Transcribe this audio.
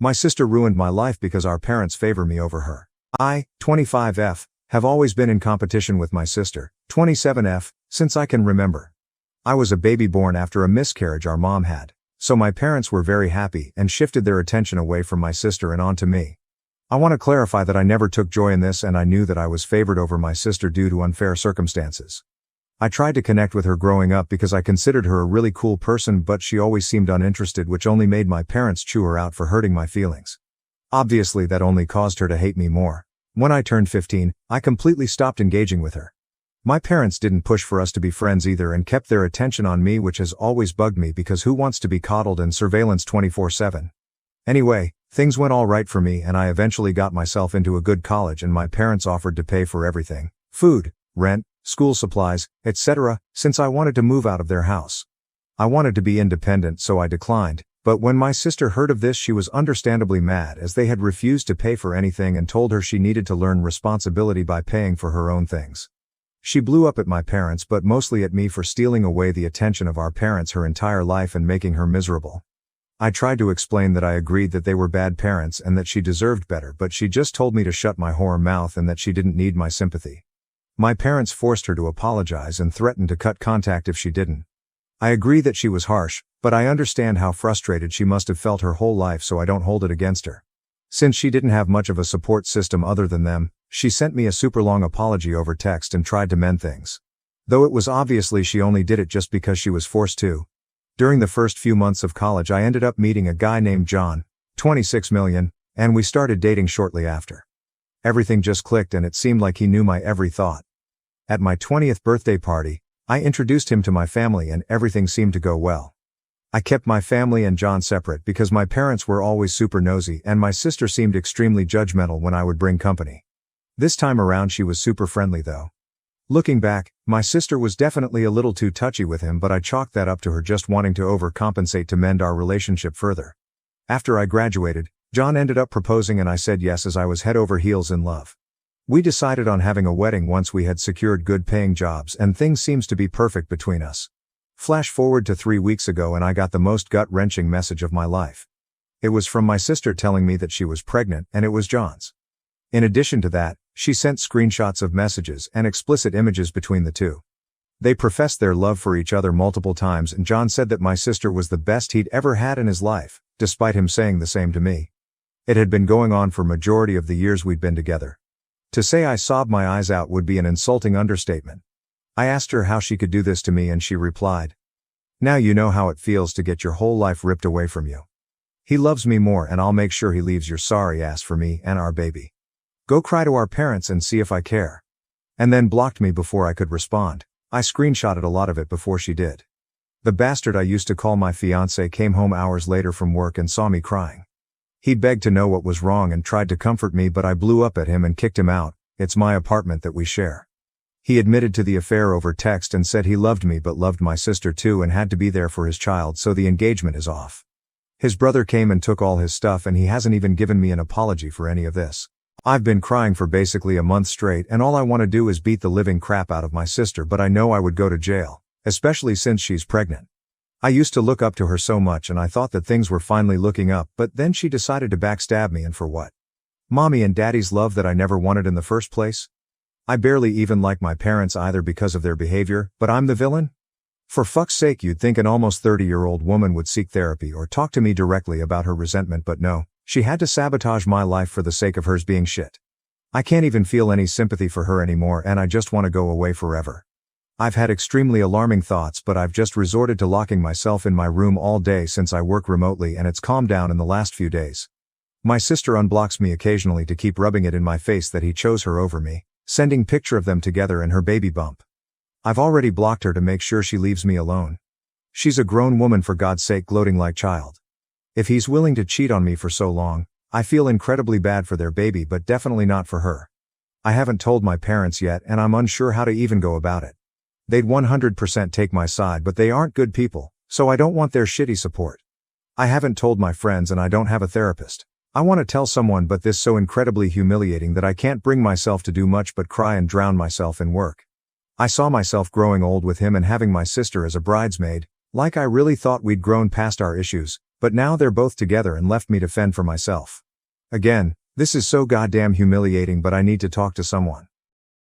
My sister ruined my life because our parents favor me over her. I, 25F, have always been in competition with my sister, 27F, since I can remember. I was a baby born after a miscarriage our mom had, so my parents were very happy and shifted their attention away from my sister and onto me. I want to clarify that I never took joy in this, and I knew that I was favored over my sister due to unfair circumstances. I tried to connect with her growing up because I considered her a really cool person, but she always seemed uninterested, which only made my parents chew her out for hurting my feelings. Obviously that only caused her to hate me more. When I turned 15, I completely stopped engaging with her. My parents didn't push for us to be friends either and kept their attention on me, which has always bugged me because who wants to be coddled and surveillance 24/7? Anyway, things went all right for me and I eventually got myself into a good college and my parents offered to pay for everything: food, rent, school supplies, etc., since I wanted to move out of their house. I wanted to be independent, so I declined, but when my sister heard of this she was understandably mad, as they had refused to pay for anything and told her she needed to learn responsibility by paying for her own things. She blew up at my parents, but mostly at me for stealing away the attention of our parents her entire life and making her miserable. I tried to explain that I agreed that they were bad parents and that she deserved better, but she just told me to shut my whore mouth and that she didn't need my sympathy. My parents forced her to apologize and threatened to cut contact if she didn't. I agree that she was harsh, but I understand how frustrated she must have felt her whole life, so I don't hold it against her. Since she didn't have much of a support system other than them, she sent me a super long apology over text and tried to mend things. Though it was obviously she only did it just because she was forced to. During the first few months of college I ended up meeting a guy named John, 26 million, and we started dating shortly after. Everything just clicked and it seemed like he knew my every thought. At my 20th birthday party, I introduced him to my family and everything seemed to go well. I kept my family and John separate because my parents were always super nosy and my sister seemed extremely judgmental when I would bring company. This time around she was super friendly though. Looking back, my sister was definitely a little too touchy with him, but I chalked that up to her just wanting to overcompensate to mend our relationship further. After I graduated, John ended up proposing and I said yes, as I was head over heels in love. We decided on having a wedding once we had secured good paying jobs and things seems to be perfect between us. Flash forward to 3 weeks ago and I got the most gut-wrenching message of my life. It was from my sister telling me that she was pregnant and it was John's. In addition to that, she sent screenshots of messages and explicit images between the two. They professed their love for each other multiple times and John said that my sister was the best he'd ever had in his life, despite him saying the same to me. It had been going on for majority of the years we'd been together. To say I sobbed my eyes out would be an insulting understatement. I asked her how she could do this to me and she replied, "Now you know how it feels to get your whole life ripped away from you. He loves me more and I'll make sure he leaves your sorry ass for me and our baby. Go cry to our parents and see if I care." And then blocked me before I could respond. I screenshotted a lot of it before she did. The bastard I used to call my fiancé came home hours later from work and saw me crying. He begged to know what was wrong and tried to comfort me, but I blew up at him and kicked him out. It's my apartment that we share. He admitted to the affair over text and said he loved me but loved my sister too and had to be there for his child, so the engagement is off. His brother came and took all his stuff and he hasn't even given me an apology for any of this. I've been crying for basically a month straight and all I want to do is beat the living crap out of my sister, but I know I would go to jail, especially since she's pregnant. I used to look up to her so much and I thought that things were finally looking up, but then she decided to backstab me, and for what? Mommy and daddy's love that I never wanted in the first place? I barely even like my parents either because of their behavior, but I'm the villain? For fuck's sake, you'd think an almost 30-year-old woman would seek therapy or talk to me directly about her resentment, but no, she had to sabotage my life for the sake of hers being shit. I can't even feel any sympathy for her anymore and I just want to go away forever. I've had extremely alarming thoughts, but I've just resorted to locking myself in my room all day since I work remotely and it's calmed down in the last few days. My sister unblocks me occasionally to keep rubbing it in my face that he chose her over me, sending picture of them together and her baby bump. I've already blocked her to make sure she leaves me alone. She's a grown woman, for God's sake, gloating like child. If he's willing to cheat on me for so long, I feel incredibly bad for their baby, but definitely not for her. I haven't told my parents yet and I'm unsure how to even go about it. They'd 100% take my side, but they aren't good people, so I don't want their shitty support. I haven't told my friends and I don't have a therapist. I want to tell someone, but this is so incredibly humiliating that I can't bring myself to do much but cry and drown myself in work. I saw myself growing old with him and having my sister as a bridesmaid, like I really thought we'd grown past our issues, But now they're both together and left me to fend for myself. Again, this is so goddamn humiliating, but I need to talk to someone.